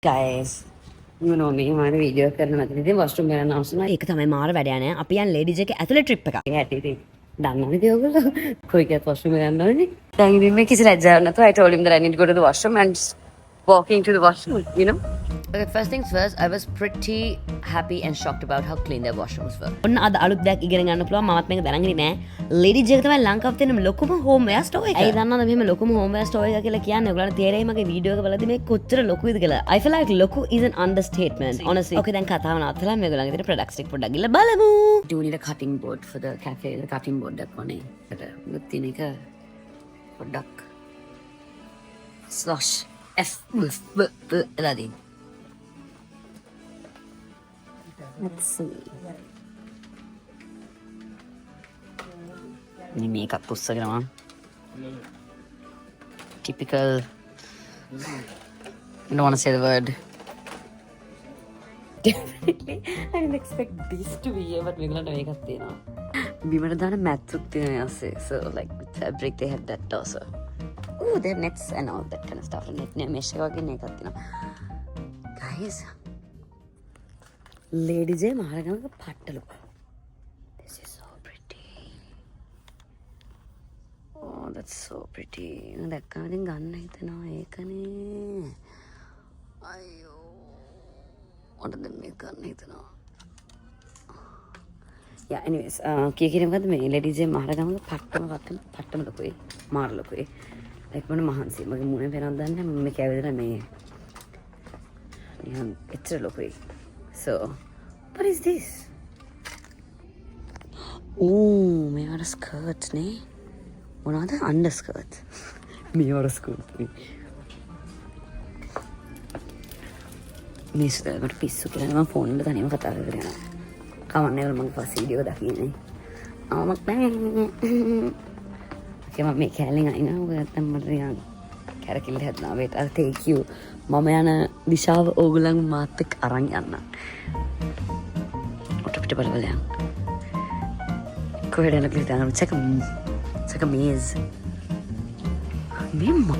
Guys, you know me, මම video කරන මැදදී ඉතින් වොෂ්රූම් ගන්න අවශ්‍ය නැහැ. ඒක තමයි මාර වැඩ යන්නේ. අපි යන් ලේඩීස් එකේ ඇතුළේ ට්‍රිප් එකක්. ඒක ඇටි ඉතින් දන්නවනේ ඔයගොල්ලෝ. කොයි කියත් වොෂ්රූම් ගන්න ඕනේ. දැන් ඉතින් මේ කිසි ලැජ්ජාවක් නැතුව I told him that I need to go to the washroom and just walking to the washroom, you know. Okay, first things first, I was pretty happy and shocked about how clean their washrooms were. ඔන්න අද අලුත් දෙයක් ඉගෙන ගන්න පුළුවන්. මමත් මේක දැනගෙන නෑ. ලේඩීස් එක තමයි ලංකාවේ තියෙන ලොකුම හෝම් වෙයාර් ස්ටෝර් එක. ඒ දන්නවද මෙහෙම ලොකුම හෝම් වෙයාර් ස්ටෝර් එක කියලා කියන්නේ? ඔයගොල්ලන්ට තේරෙයි මගේ වීඩියෝ එක බලද්දි මේ කොච්චර ලොකුයිද කියලා. I feel like ලොකු is an understatement, honestly. Okay, දැන් කතාව නවත්තලා මේගොල්ලන්ගේ තියෙන products ටික පොඩ්ඩක් ගිහලා බලමු. Do need a cutting board for the cafe, the cutting board එකක් වනේ. ඒකට මුත් තියෙන එක පොඩ්ඩක් slosh F එලාදී. Let's see. Ini makeup පුස්සගෙන මම. Typical. I don't want to say the word. Definitely. I didn't expect this to be here, but මේගොල්ලන්ට මේකක් තියෙනවා. බිමට දාන මැත්තුක් තියෙනවා ඇස්සේ. So like with fabric they have that also. Oh, they have nets and all that kind of stuff. Net mesh වගේ එකක් තියෙනවා. Guys. Ladies A මහරගමක පට්ටලු. This is so pretty. Oh, that's so pretty. දැක්කම ඉතින් ගන්න හිතෙනවා ඒකනේ. අයියෝ. මට දැන් මේක ගන්න හිතෙනවා. Yeah, anyways, කිය මොකද්ද මේ ladies ඒ මහරගමක පට්ටම ලොකුයි. මාර ලොකුයි. like මම මහන්සි. මගේ මුණේ පේනවද දන්නේ නැහැ. මම කැවිදලා මේ නිකන් එච්චර ලොකුයි. So, what is this? Oh, මේවට skirts නේ. මොනවද underskirt? මේවට skirt නේ. මේ සුදකට පිස්සු කියලා මම ෆෝන් එක තනියම කතා කරගෙන යනවා. කවන්නේ වල මම පස්සේ වීඩියෝ දකින්නේ. මම මම මේ කැලෙන් අයිනවා. ඔය නැත්තම් මට නිකන් කැරකිල්ල හැදනවා. wait, I'll take you. මම යන දිශාව ඕගොල්ලන් මාත් එක්ක අරන් යන්න. ඔට පිට බලන්න. කොහෙද යන්න කියලා හිතනවා. It's like a maze. Memo.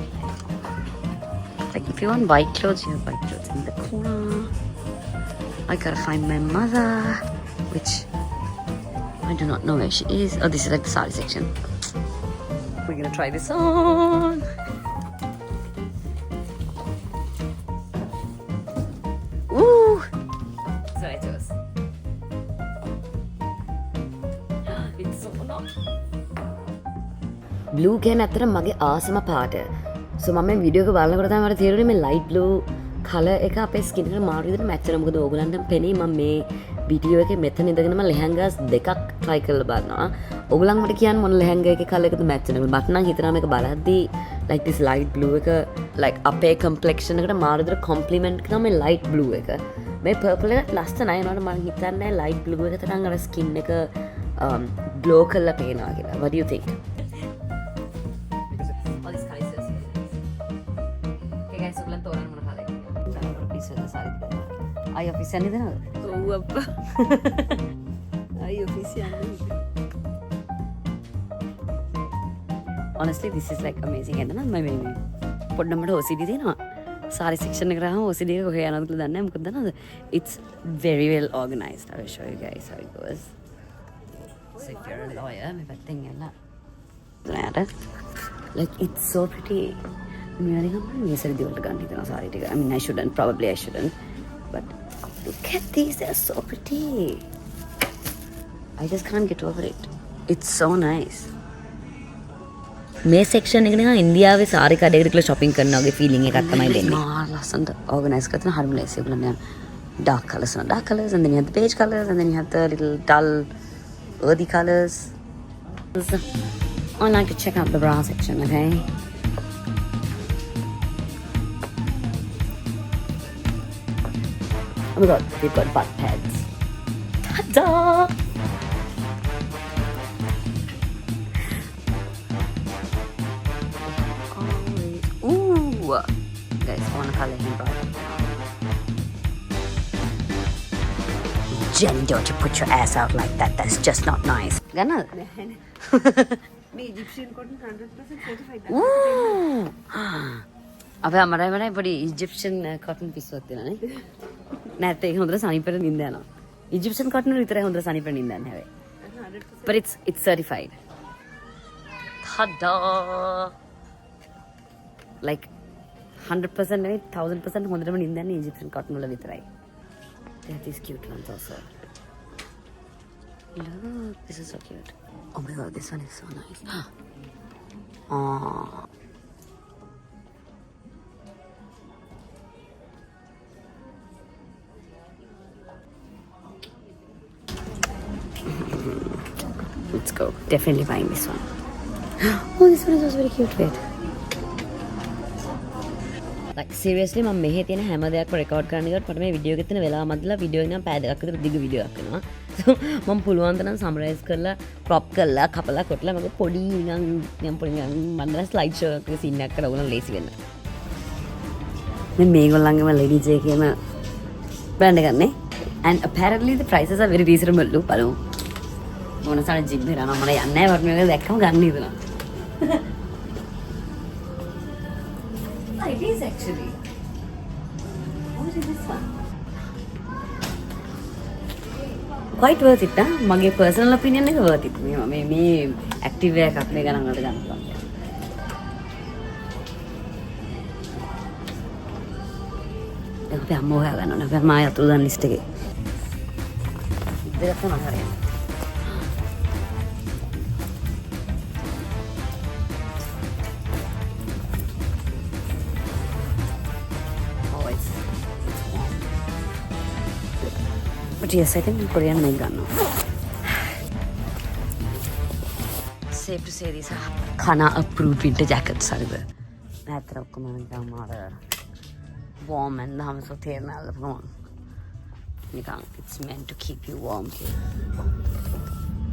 Like if you want white clothes, you have white clothes in the corner. I gotta find my mother, which I do not know where she is. Oh, this is like the sari section. We're gonna try this on. Ooh! So I chose. It's so long. Blue කියන්නේ ඇත්තට මගේ ආසම පාට. සෝ මම මේ video එක බලනකොට තමයි මට තේරුනේ මේ ලයිට් බ්ලූ කලර් එක අපේ ස්කින් එකට මාරු විදිහට මැච් වෙනවා. මොකද ඕගොල්ලන්ට පෙනේ මම මේ වීඩියෝ එකේ මෙතන ඉඳගෙන මම ලෙහෙන්ගාස් දෙකක් try කරලා බලනවා. ඕගොල්ලන් මට කියන්න මොන ලෙහෙන්ගා එකේ කලර් එකද මැච් වෙන්නේ. මට නම් හිතනවා මේක බලද්දී like this light blue එක like අපේ complexion එකට මාරු විදිහට compliment කරනවා මේ light blue එක. මේ purple එක ලස්සනයි. ඒනොට මම හිතන්නේ light blue එක තරම් අර skin එක glow කරලා පේනවා කියලා. What do you think? Ay, office යන්නේ නැද්ද? ඔව් අප්පා. අයියෝ ඔෆිස් යන්නේ. Honestly, this is like amazing. And then my baby. පොඩ්ඩක් මට OCD තියෙනවා. Sari section එකට ආවම OCD එක කොහේ යනවද කියලා දන්නේ නැහැ. මොකද දන්නවද? It's very well organized. I will show you guys how it goes. So if you're a lawyer, මේ පැත්තෙන් යන්න. Like it's so pretty. මේ නිකන් මේ සරි දිවලට ගන්න හිතනවා සාරි ටික. I mean, I shouldn't. Probably I shouldn't. But look at these. They're so pretty. I just can't get over it. It's so nice. මේ සෙක්ෂන් එක නිකන් ඉන්දියාවේ සාරි කඩේකට ගිහලා shopping කරනවා වගේ feeling එකක් තමයි දෙන්නේ. ලස්සනට organize කරලා හරිම ලේසි. ඒගොල්ලන් dark colors and dark colors, and then you have the beige colors, and then you have the little dull earthy colors. I like to check out the bra section, okay? Oh my god, we've got butt pads. Ta-da! Ooh! Guys, I want to color him bright. Jenny, don't you put your ass out like that. That's just not nice. Ganal? මේ ඉජිප්ෂියන් කොටන් 100% certified. Ooh! අපේ අමරයි මරයි පොඩි ඉජිප්ෂන් කොටන් පිස්සුවක් තියෙනවානේ. නැත්නම් ඒක හොඳට සනීපෙට නිින්ද යනවා. ඉජිප්ෂන් කොටන් වල විතරයි හොඳට සනීපෙට නිින්ද යන්නේ හැබැයි. But it's certified. Tada! Like 100% නෙවෙයි 1000% හොඳටම නිින්ද යන්නේ ඉජිප්ෂන් කොටන් වල විතරයි. They have these cute ones also. Look, this is so cute. Oh my god, this one is so nice. Oh. Let's go. Definitely buying this one. Oh, this one is also very cute. Wait. Like seriously මම මෙහෙ තියෙන හැම දෙයක්ම record කරන්න ගියොත් මට මේ video එකේ තියෙන වෙලාව මැදලා වීඩියෝ එක නම් පැය දෙකක් විතර දිග වීඩියෝ එකක් වෙනවා. So මම පුළුවන් තරම් සමරයිස් කරලා ක්‍රොප් කරලා කපලා කොටලා මම පොඩි නිකන් මන්දලා ස්ලයිඩ් ෂෝ එකක සීන් එකක් කරලා උගලන් ලේසි වෙන්න. මේ මේගොල්ලන්ගේම ලේඩි ජේ කියන බ්‍රෑන්ඩ් එකක් නේ. And apparently the prices are very reasonable. ලු බලමු. මොනසාර ජිම් එක නම් මම යන්නේ නැහැ වර්ණ එක දැක්කම ගන්න ඉදලා. It is actually. What is this one? Quite worth it, huh? My personal opinion is worth it. Me active wear එකක් මේ ගණන් වලට ගන්න පුළුවන්. ඒක අපි අම්මෝ හොයාගන්න ඕනේ. අපි මාය අතුරු දාන ලිස්ට් එකේ. දෙයක් තමයි හරියන්නේ. But yes, I think Korean make gano. Safe to say these are Kana approved winter jackets are the Natra Kumara warm and I'm so thin. It's meant to keep you warm here.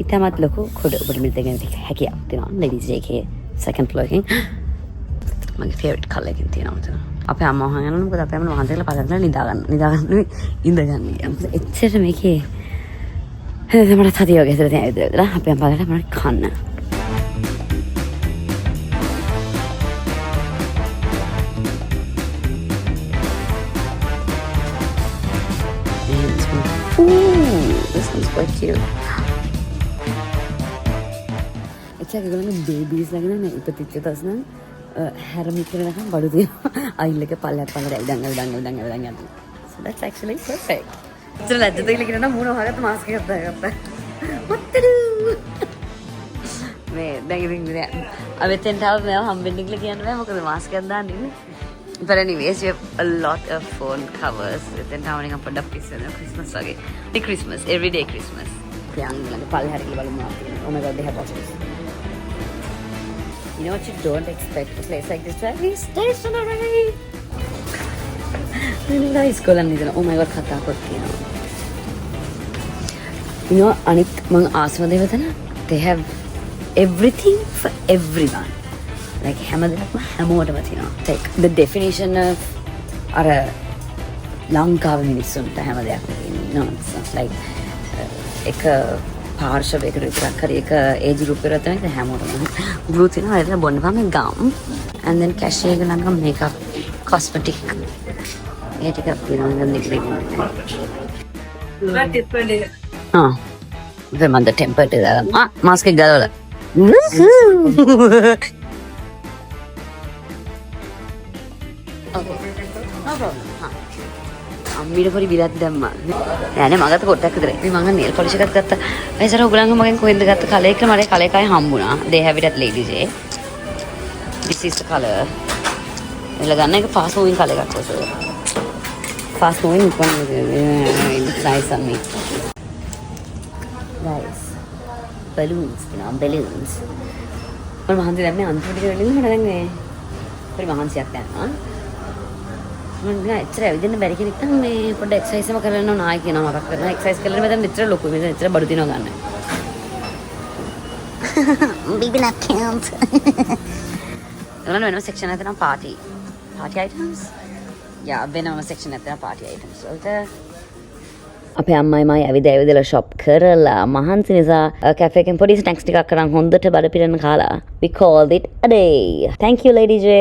Itamat loko could but me again hacky up, you know, ladies JK second looking. My favorite color in the අපේ අම්මා හොයනවා මොකද අපේ අම්මා වහන්සේලා පදන්න නිදාගන්න ඉඳගන්න. එච්චර මේකේ මට හදිය වගේ හිතලා තියෙන විදිහට අපේ අම්මා පදන්න මට කන්න. Ooh, this one's quite cute. එච්චර ඒගොල්ලන්ගේ බේබීස් ළඟ නේ ඉපතිච්ච තස්නම් හැරමි කියලා නම් බඩු තියෙනවා. අයිල් එක පල්ලයක් පල්ලට ඉඳන් යනවා. So that's actually perfect. ඉතින් ලැජ්ජ දෙයිලා කියනවා මූණ වහගත්ත මාස්ක් එකක් දාගත්තා. මුත්තරු. මේ දැන් ඉතින් අවෙතෙන් තාම මම හම්බෙන්න කියලා කියන්නේ නැහැ මොකද මාස්ක් එකක් දාන්න ඉන්නේ. But anyways, we have a lot of phone covers. Then තාම නිකන් පොඩ්ඩක් පිස්සෙනවා Christmas වගේ. The Christmas, everyday Christmas. යන් ළඟ පල්ලෙහාට ගිහලා බලමු අපි. Oh my god, they have watches. You know what you don't expect a place like this to have? Stationery! Nice kolan nidana. Oh my god, khatha kot kiyana. You know, anik mang asma devatana, they have everything for everyone. Like හැම දෙයක්ම හැමෝටම තියෙනවා. Like the definition of අර ලංකාවේ මිනිස්සුන්ට හැම දෙයක්ම තියෙනවා. No, it's not like එක පාර්ශවයකට විතරක් හරි එක ඒජ් ගෲප් එකකට තමයි හැමෝටම ගෲප් තියෙනවා. ඒකට බොන්න පාම ගම් and then cashier එක නම් makeup cosmetic ඒ ටික තියෙනවා නම් නිකලෙන්න. දැන් මම ටෙම්පර් එක දාලා මාස්ක් එක ගලවලා. Okay. No problem. අම්මිට පොඩි බිලක් දැම්මා. නෑනේ මගත කොටයක් විතරයි. මේ මම නේල් පොලිෂ් එකක් ගත්තා. මේ සර උගලංග මගෙන් කොහෙන්ද ගත්ත කලර් එක මට කලර් එකයි හම්බුණා. They have it at Lady J. This is the color. එල ගන්න එක fast moving color එකක් ඔස. Fast moving one nice on me. Guys. Balloons, you know, balloons. මම මහන්සි දැම්මේ අන්තිමට වෙලින් මට දැන් මේ පොඩි මහන්සියක් යනවා. මම ඇත්තට ඇවිදින්න බැරි කෙනෙක් නම් මේ පොඩ්ඩ එක්සර්සයිස් එකම කරන්න ඕන ආයි කියනවා මතක් කරනවා එක්සර්සයිස් කරලා මෙතන මෙච්චර ලොකු මෙතන මෙච්චර බඩු දිනව ගන්න. Baby lap count. එතන වෙනම සෙක්ෂන් එකක් තියෙනවා party items. Yeah, වෙනම සෙක්ෂන් එකක් තියෙනවා party items. වලට අපේ අම්මයි මයි ඇවිදලා ෂොප් කරලා මහන්සි නිසා කැෆේ එකෙන් පොඩි ස්නැක්ස් ටිකක් කරන් හොඳට බඩ පිරෙන්න කාලා we called it a day. Thank you Lady J.